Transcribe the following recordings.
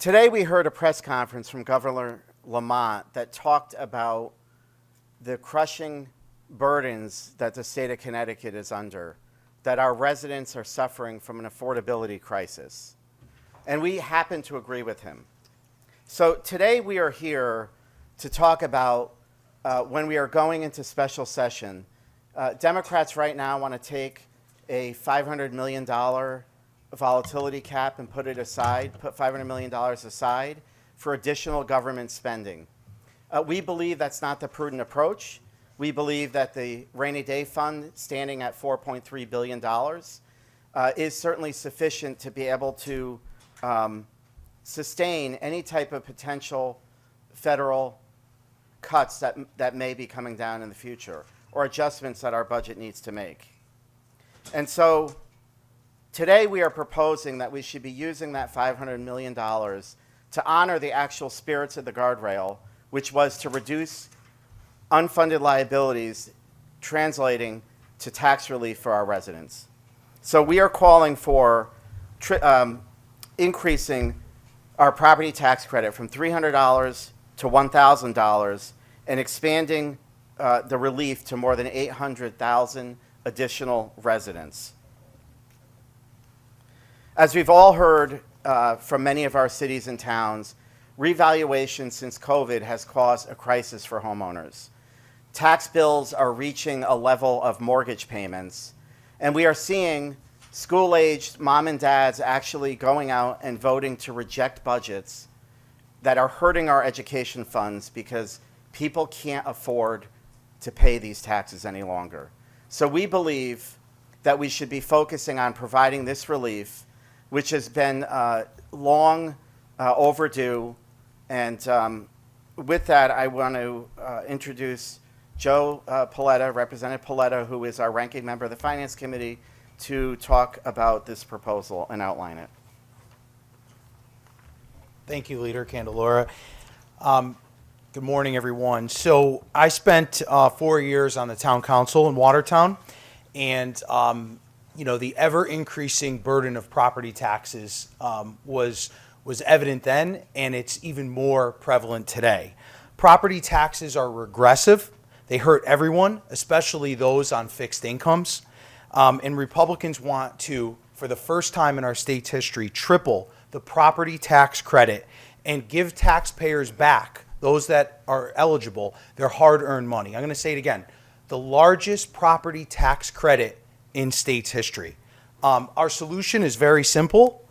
Today we heard a press conference from Governor Lamont that talked about the crushing burdens that the state of Connecticut is under, that our residents are suffering from an affordability crisis. And we happen to agree with him. So today we are here to talk about when we are going into special session. Democrats right now want to take a $500 million volatility cap and put $500 million aside for additional government spending. We believe that's not the prudent approach. We believe that the rainy day fund, standing at $4.3 billion, is certainly sufficient to be able to sustain any type of potential federal cuts that may be coming down in the future, or adjustments that our budget needs to make. And so today we are proposing that we should be using that $500 million to honor the actual spirits of the guardrail, which was to reduce unfunded liabilities, translating to tax relief for our residents. So we are calling for increasing our property tax credit from $300 to $1,000 and expanding the relief to more than 800,000 additional residents. As we've all heard from many of our cities and towns, revaluation since COVID has caused a crisis for homeowners. Tax bills are reaching a level of mortgage payments, and we are seeing school-aged mom and dads actually going out and voting to reject budgets that are hurting our education funds because people can't afford to pay these taxes any longer. So we believe that we should be focusing on providing this relief, which has been long overdue. And with that, I want to introduce Joe Paletta, Representative Paletta, who is our ranking member of the Finance Committee, to talk about this proposal and outline it. Thank you, Leader Candelora. Good morning, everyone. So I spent 4 years on the town council in Watertown, and the ever-increasing burden of property taxes was evident then, and it's even more prevalent today. Property taxes are regressive. They hurt everyone, especially those on fixed incomes. And Republicans want to, for the first time in our state's history, triple the property tax credit and give taxpayers back, those that are eligible, their hard-earned money. I'm going to say it again. The largest property tax credit in state's history. Our solution is very simple.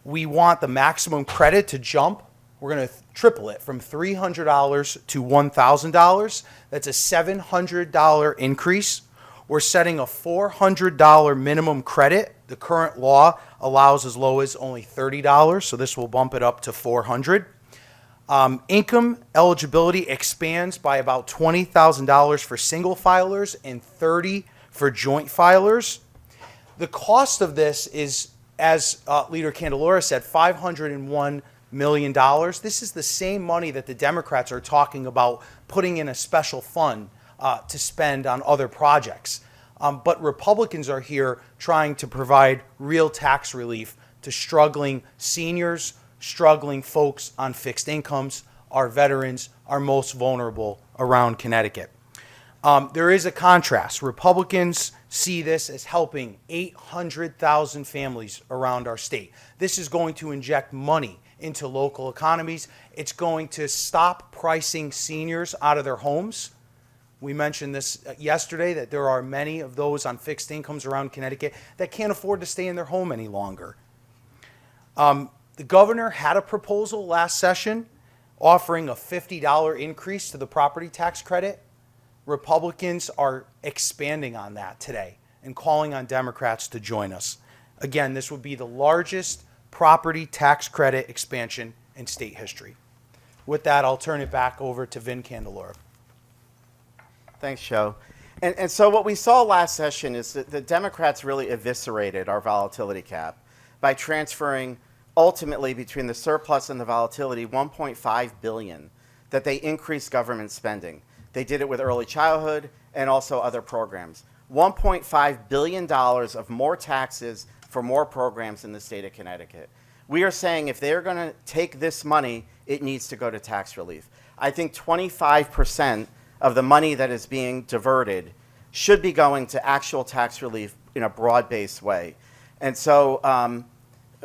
We want the maximum credit to jump. We're going to triple it from $300 to $1,000. That's a $700 increase. We're setting a $400 minimum credit. The current law allows as low as only $30, so this will bump it up to $400. Income eligibility expands by about $20,000 for single filers and $30,000 for joint filers. The cost of this is, as Leader Candelora said, $501 million. This is the same money that the Democrats are talking about putting in a special fund to spend on other projects. But Republicans are here trying to provide real tax relief to struggling seniors, struggling folks on fixed incomes, our veterans, our most vulnerable around Connecticut. There is a contrast. Republicans see this as helping 800,000 families around our state. This is going to inject money into local economies. It's going to stop pricing seniors out of their homes. We mentioned this yesterday, that there are many of those on fixed incomes around Connecticut that can't afford to stay in their home any longer. The governor had a proposal last session offering a $50 increase to the property tax credit. Republicans are expanding on that today and calling on Democrats to join us. Again, this would be the largest property tax credit expansion in state history. With that, I'll turn it back over to Vin Candelora. Thanks, Joe. And so what we saw last session is that the Democrats really eviscerated our volatility cap by transferring ultimately between the surplus and the volatility $1.5 billion that they increased government spending. They did it with early childhood and also other programs. $1.5 billion of more taxes for more programs in the state of Connecticut. We are saying if they're going to take this money, it needs to go to tax relief. I think 25% of the money that is being diverted should be going to actual tax relief in a broad-based way. And so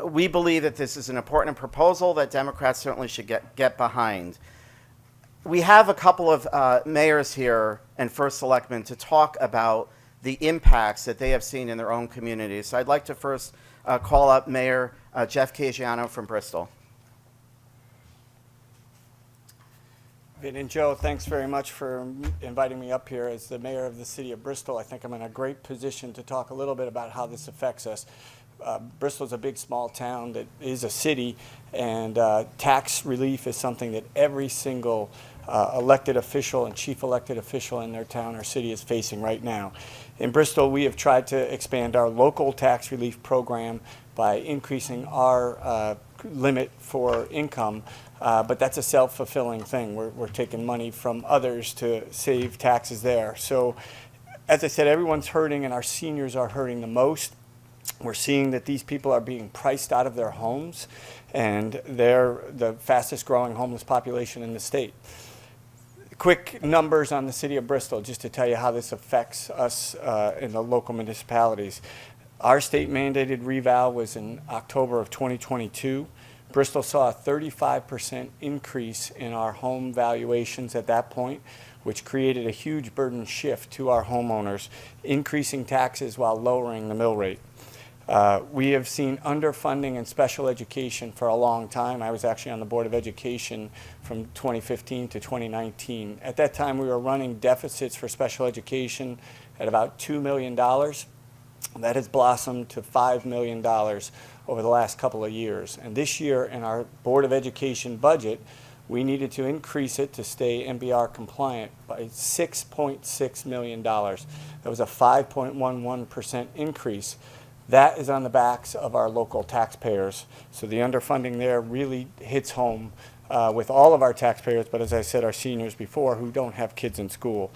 we believe that this is an important proposal that Democrats certainly should get behind. We have a couple of mayors here and first selectmen to talk about the impacts that they have seen in their own communities. So I'd like to first call up Mayor Jeff Caggiano from Bristol. Vin and Joe, thanks very much for inviting me up here. As the mayor of the city of Bristol, I think I'm in a great position to talk a little bit about how this affects us. Bristol's a big, small town that is a city, and tax relief is something that every single elected official and chief elected official in their town or city is facing right now. In Bristol, we have tried to expand our local tax relief program by increasing our limit for income, but that's a self-fulfilling thing. We're taking money from others to save taxes there. So, as I said, everyone's hurting, and our seniors are hurting the most. We're seeing that these people are being priced out of their homes, and they're the fastest growing homeless population in the state. Quick numbers on the city of Bristol, just to tell you how this affects us in the local municipalities. Our state mandated reval was in October of 2022. Bristol saw a 35% increase in our home valuations at that point, which created a huge burden shift to our homeowners, increasing taxes while lowering the mill rate. We have seen underfunding in special education for a long time. I was actually on the Board of Education from 2015 to 2019. At that time, we were running deficits for special education at about $2 million. That has blossomed to $5 million over the last couple of years. And this year, in our Board of Education budget, we needed to increase it to stay MBR compliant by $6.6 million. That was a 5.11% increase. That is on the backs of our local taxpayers. So the underfunding there really hits home with all of our taxpayers, but as I said, our seniors before who don't have kids in school.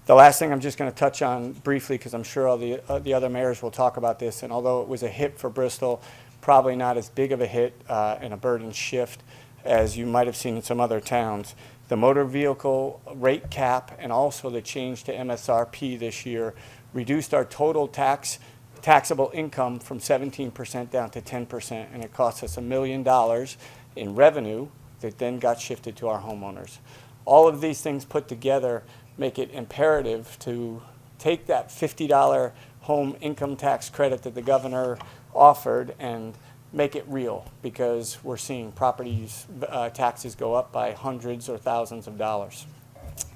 The last thing I'm just going to touch on briefly, because I'm sure all the other mayors will talk about this, and although it was a hit for Bristol, probably not as big of a hit and a burden shift as you might have seen in some other towns. The motor vehicle rate cap and also the change to MSRP this year reduced our total taxable income from 17% down to 10%, and it cost us $1 million in revenue that then got shifted to our homeowners. All of these things put together make it imperative to take that $50 home income tax credit that the governor offered and make it real, because we're seeing properties taxes go up by hundreds or thousands of dollars.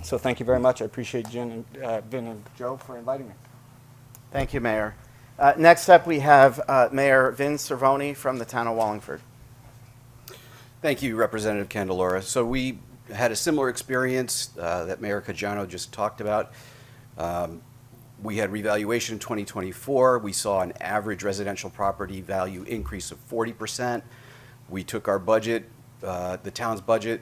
So thank you very much. I appreciate Vin and Joe for inviting me. Thank you, Mayor. Next up, we have Mayor Vin Cervoni from the town of Wallingford. Thank you, Representative Candelora. So we had a similar experience that Mayor Caggiano just talked about. We had revaluation in 2024. We saw an average residential property value increase of 40%. We took our budget, the town's budget,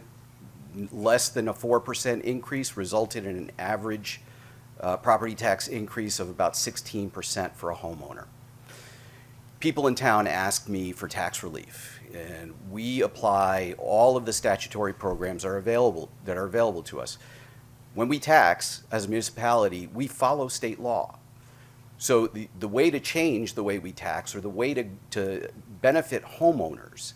less than a 4% increase, resulted in an average property tax increase of about 16% for a homeowner. People in town ask me for tax relief, and we apply all of the statutory programs that are available to us. When we tax as a municipality, we follow state law. So the way to change the way we tax, or the way to benefit homeowners,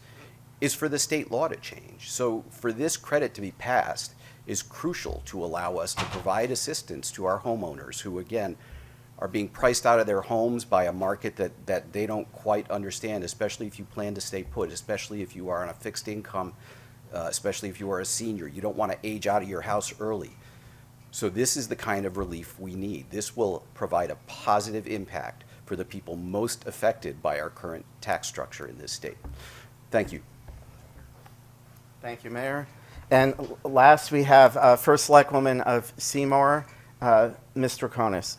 is for the state law to change. So for this credit to be passed is crucial to allow us to provide assistance to our homeowners who, again, are being priced out of their homes by a market that they don't quite understand, especially if you plan to stay put, especially if you are on a fixed income, especially if you are a senior. You don't want to age out of your house early. So this is the kind of relief we need. This will provide a positive impact for the people most affected by our current tax structure in this state. Thank you. Thank you, Mayor. And last, we have First Selectwoman of Seymour, Mr. Konis.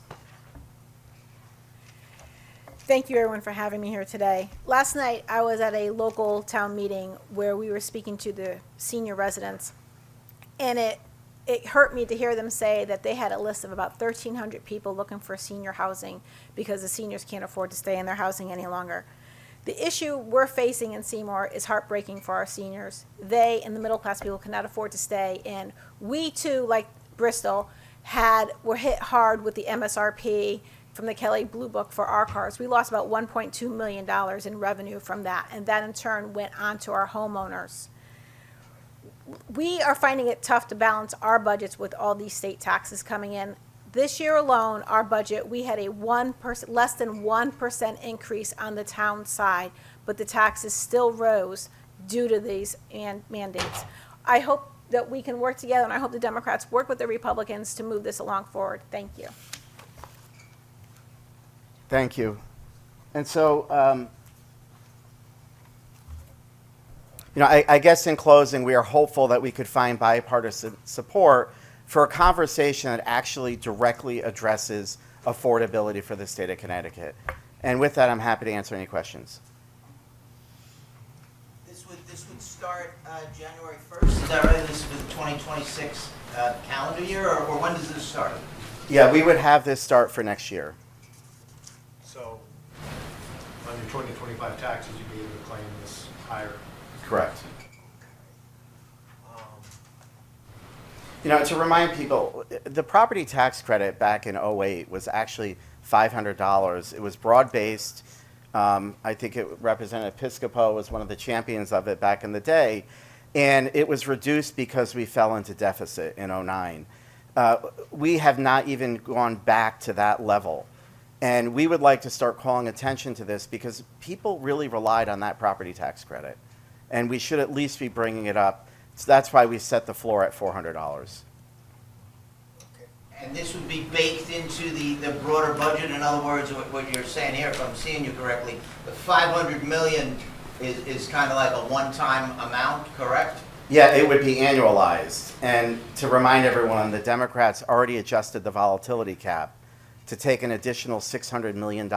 Thank you, everyone, for having me here today. Last night, I was at a local town meeting where we were speaking to the senior residents, and it hurt me to hear them say that they had a list of about 1,300 people looking for senior housing because the seniors can't afford to stay in their housing any longer. The issue we're facing in Seymour is heartbreaking for our seniors. They and the middle class people cannot afford to stay in. We too, like Bristol, were hit hard with the MSRP from the Kelly Blue Book for our cars. We lost about $1.2 million in revenue from that, and that in turn went on to our homeowners. We are finding it tough to balance our budgets with all these state taxes coming in. This year alone, our budget, we had a less than 1% increase on the town side, but the taxes still rose due to these mandates. I hope that we can work together, and I hope the Democrats work with the Republicans to move this along forward. Thank you. Thank you. And so, I guess in closing, we are hopeful that we could find bipartisan support for a conversation that actually directly addresses affordability for the state of Connecticut. And with that, I'm happy to answer any questions. This would start January 1st, is that right? This is for the 2026 calendar year, or when does this start? Yeah, we would have this start for next year. So, on your 2025 taxes, you'd be able to claim this higher. Correct. To remind people, the property tax credit back in '08 was actually $500. It was broad-based. I think Representative Piscopo was one of the champions of it back in the day. And it was reduced because we fell into deficit in '09. We have not even gone back to that level. And we would like to start calling attention to this because people really relied on that property tax credit. And we should at least be bringing it up. So that's why we set the floor at $400. And this would be baked into the broader budget? In other words, what you're saying here, if I'm seeing you correctly, the $500 million is kind of like a one-time amount, correct? Yeah, it would be annualized. And to remind everyone, the Democrats already adjusted the volatility cap to take an additional $600 million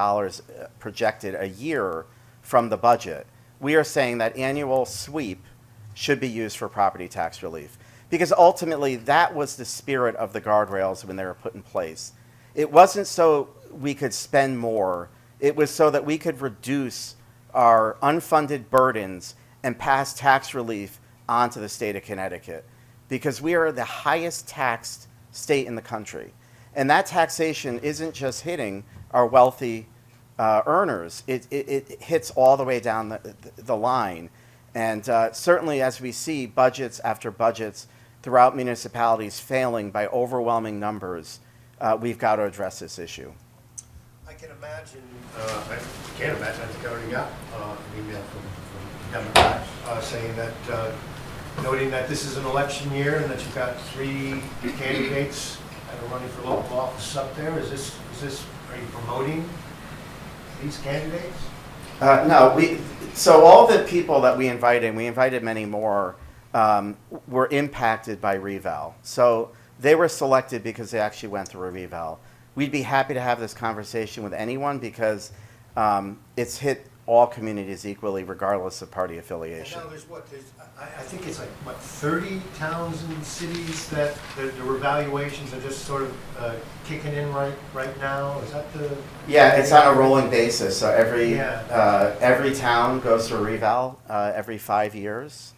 projected a year from the budget. We are saying that annual sweep should be used for property tax relief. Because ultimately, that was the spirit of the guardrails when they were put in place. It wasn't so we could spend more. It was so that we could reduce our unfunded burdens and pass tax relief onto the state of Connecticut. Because we are the highest taxed state in the country. And that taxation isn't just hitting our wealthy earners. It hits all the way down the line. And certainly as we see budgets after budgets throughout municipalities failing by overwhelming numbers, we've got to address this issue. I can imagine, I can't imagine, I think I already got an email from Democrats saying that, noting that this is an election year and that you've got 3 candidates that are running for local office up there. Are you promoting these candidates? No, so all the people that we invited many more, were impacted by reval. So they were selected because they actually went through a reval. We'd be happy to have this conversation with anyone because it's hit all communities equally, regardless of party affiliation. And now I think it's like, 30 towns and cities that the revaluations are just sort of kicking in right now? Is that the... Yeah, it's on a rolling basis. So every town goes through a reval every 5 years.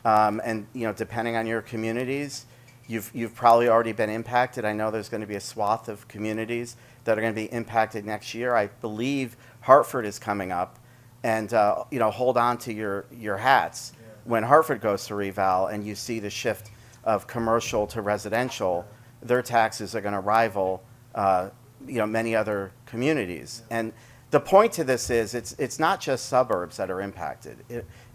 And depending on your communities, you've probably already been impacted. I know there's going to be a swath of communities that are going to be impacted next year. I believe Hartford is coming up. And hold on to your hats. Yeah. When Hartford goes to reval and you see the shift of commercial to residential, their taxes are going to rival many other communities. Yeah. And the point to this is it's not just suburbs that are impacted.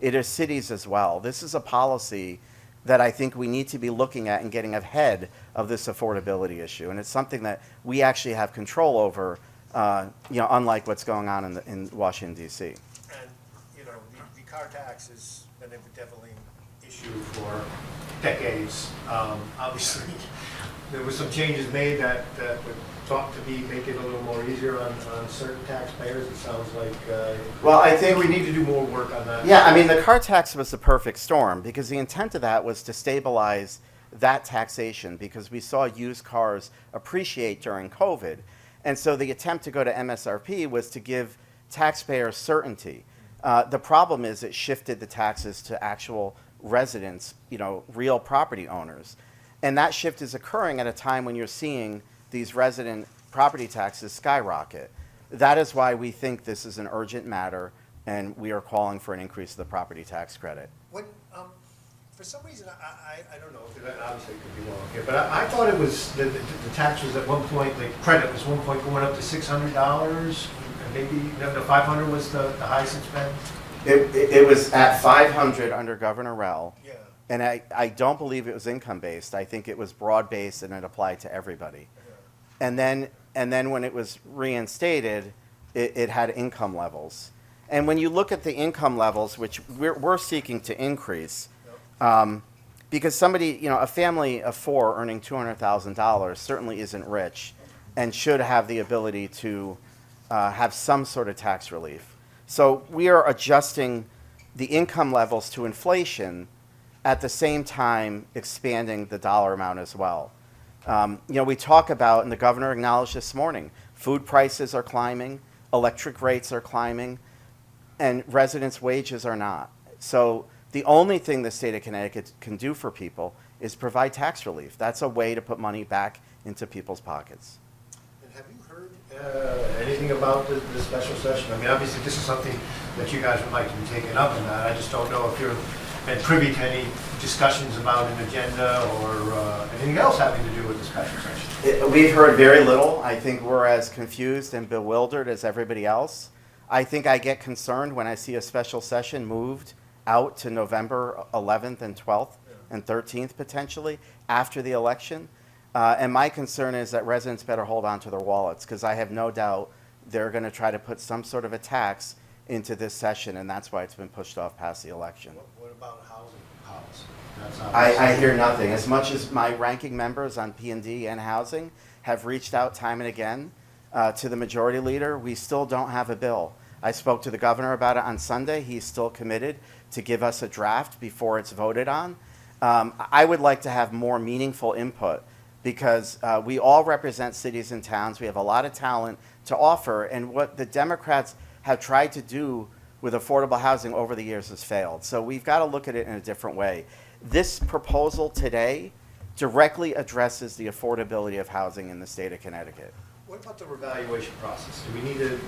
It is cities as well. This is a policy that I think we need to be looking at and getting ahead of this affordability issue. And it's something that we actually have control over, unlike what's going on in Washington, D.C. And, the car tax has been definitely an issue for decades. Obviously, there were some changes made that would thought to make it a little more easier on certain taxpayers. It sounds like well, I think we need to do more work on that. Yeah, I mean, the car tax was the perfect storm because the intent of that was to stabilize that taxation because we saw used cars appreciate during COVID. And so the attempt to go to MSRP was to give taxpayers certainty. The problem is it shifted the taxes to actual residents, real property owners. And that shift is occurring at a time when you're seeing these resident property taxes skyrocket. That is why we think this is an urgent matter, and we are calling for an increase of the property tax credit. When, for some reason, I don't know, because obviously it could be wrong here, but I thought it was, the tax was at one point, the credit was one point going up to $600, and maybe, no, 500 was the highest it's been? It was at 500 under Governor Rell. Yeah. And I don't believe it was income-based. I think it was broad-based and it applied to everybody. And then when it was reinstated, it had income levels. And when you look at the income levels, which we're seeking to increase, because somebody, a family of four earning $200,000 certainly isn't rich and should have the ability to have some sort of tax relief. So we are adjusting the income levels to inflation at the same time expanding the dollar amount as well. We talk about, and the governor acknowledged this morning, food prices are climbing, electric rates are climbing, and residents' wages are not. So the only thing the state of Connecticut can do for people is provide tax relief. That's a way to put money back into people's pockets. And have you heard anything about the special session? I mean, obviously, this is something that you guys would like to be taking up in that. I just don't know if you're privy to any discussions about an agenda or anything else having to do with the special session. We've heard very little. I think we're as confused and bewildered as everybody else. I think I get concerned when I see a special session moved out to November 11th and 12th and 13th potentially after the election. And my concern is that residents better hold on to their wallets, because I have no doubt they're going to try to put some sort of a tax into this session, and that's why it's been pushed off past the election. What about housing policy? That's I hear nothing. As much as my ranking members on P&D and housing have reached out time and again to the majority leader, we still don't have a bill. I spoke to the governor about it on Sunday. He's still committed to give us a draft before it's voted on. I would like to have more meaningful input, because we all represent cities and towns. We have a lot of talent to offer, and what the Democrats have tried to do with affordable housing over the years has failed. So we've got to look at it in a different way. This proposal today directly addresses the affordability of housing in the state of Connecticut. What about the revaluation process? Do we need to,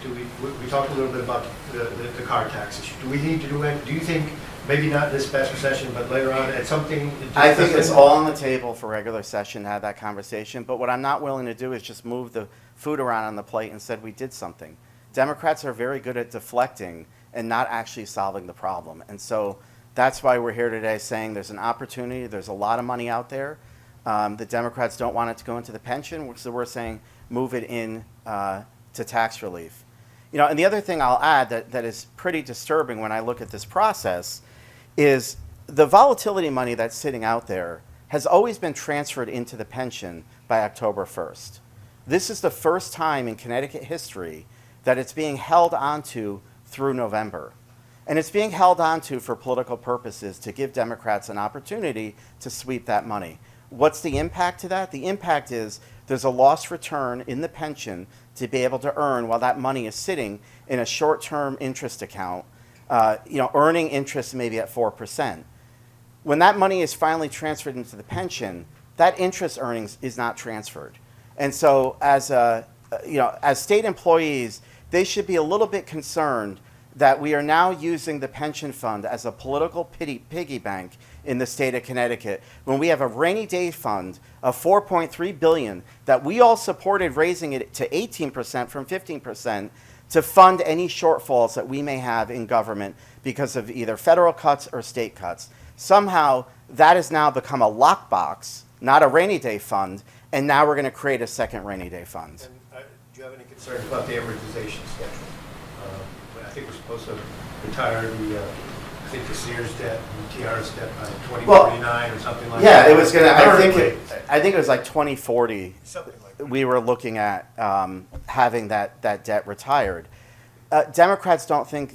we talked a little bit about the car tax issue. Do we need to do it? Do you think, maybe not this special session, but later on at something? I think it's all on the table for regular session to have that conversation, but what I'm not willing to do is just move the food around on the plate and said we did something. Democrats are very good at deflecting and not actually solving the problem. And so that's why we're here today saying there's an opportunity, there's a lot of money out there. The Democrats don't want it to go into the pension, so we're saying move it in to tax relief. And the other thing I'll add that is pretty disturbing when I look at this process is the volatility money that's sitting out there has always been transferred into the pension by October 1st. This is the first time in Connecticut history that it's being held onto through November. And it's being held onto for political purposes to give Democrats an opportunity to sweep that money. What's the impact to that? The impact is there's a lost return in the pension to be able to earn while that money is sitting in a short-term interest account, earning interest maybe at 4%. When that money is finally transferred into the pension, that interest earnings is not transferred. And so as state employees, they should be a little bit concerned that we are now using the pension fund as a political piggy bank in the state of Connecticut, when we have a rainy day fund of $4.3 billion that we all supported raising it to 18% from 15% to fund any shortfalls that we may have in government because of either federal cuts or state cuts. Somehow that has now become a lockbox, not a rainy day fund, and now we're going to create a second rainy day fund. And, do you have any concerns about the amortization schedule? I think we're supposed to retire the Sears debt and the TRS debt by 2049 or something like that. Yeah, it was going to, I think it was like 2040. Something like that. We were looking at having that debt retired. Democrats don't think,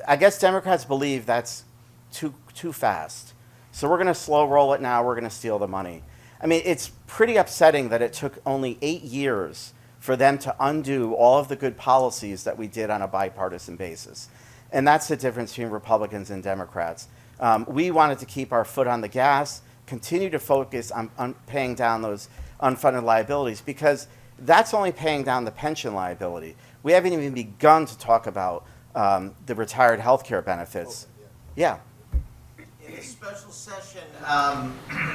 I guess Democrats believe that's too fast. So we're going to slow roll it now, we're going to steal the money. I mean, it's pretty upsetting that it took only 8 years for them to undo all of the good policies that we did on a bipartisan basis. And that's the difference between Republicans and Democrats. We wanted to keep our foot on the gas, continue to focus on paying down those unfunded liabilities, because that's only paying down the pension liability. We haven't even begun to talk about the retired health care benefits. Yeah. In a special session,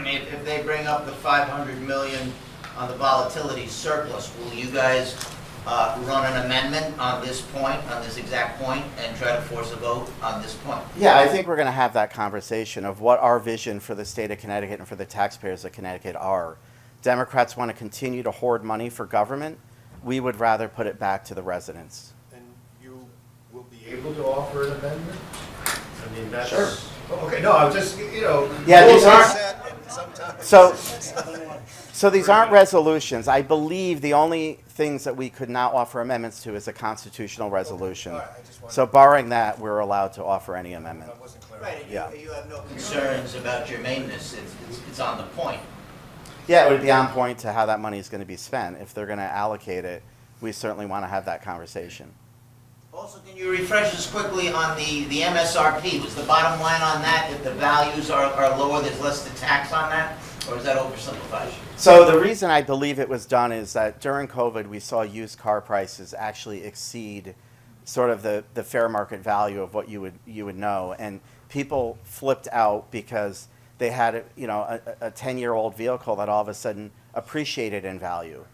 if they bring up the 500 million on the volatility surplus, will you guys run an amendment on this point, on this exact point, and try to force a vote on this point? Yeah, I think we're going to have that conversation of what our vision for the state of Connecticut and for the taxpayers of Connecticut are. Democrats want to continue to hoard money for government. We would rather put it back to the residents. And you will be able to offer an amendment? I mean, that's... Sure. Okay, no, I was just, you know... Yeah, these aren't... Sometimes... So these aren't resolutions. I believe the only things that we could not offer amendments to is a constitutional resolution. All right, I just wanted- So barring that, we're allowed to offer any amendment. I wasn't clear. Right, and Yeah. you have no concerns about germaneness, it's on the point. Yeah, it would be on point to how that money is going to be spent. If they're going to allocate it, we certainly want to have that conversation. Also, can you refresh us quickly on the MSRP? Was the bottom line on that, if the values are lower, there's less to tax on that? Or is that oversimplified? So the reason I believe it was done is that during COVID, we saw used car prices actually exceed sort of the fair market value of what you would know. And people flipped out because they had a 10-year-old vehicle that all of a sudden appreciated in value.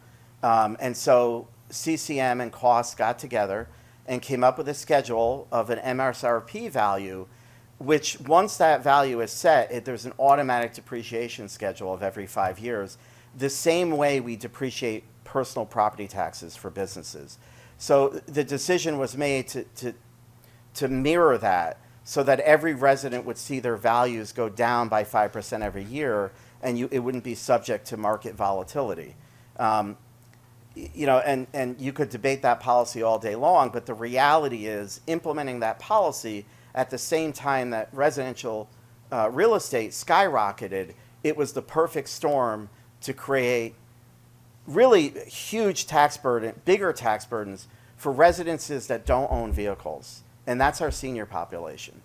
And so CCM and costs got together and came up with a schedule of an MSRP value, which once that value is set, there's an automatic depreciation schedule of every 5 years, the same way we depreciate personal property taxes for businesses. So the decision was made to mirror that so that every resident would see their values go down by 5% every year, and it wouldn't be subject to market volatility. And you could debate that policy all day long, but the reality is implementing that policy at the same time that residential real estate skyrocketed, it was the perfect storm to create really huge tax burden, bigger tax burdens for residences that don't own vehicles. And that's our senior population.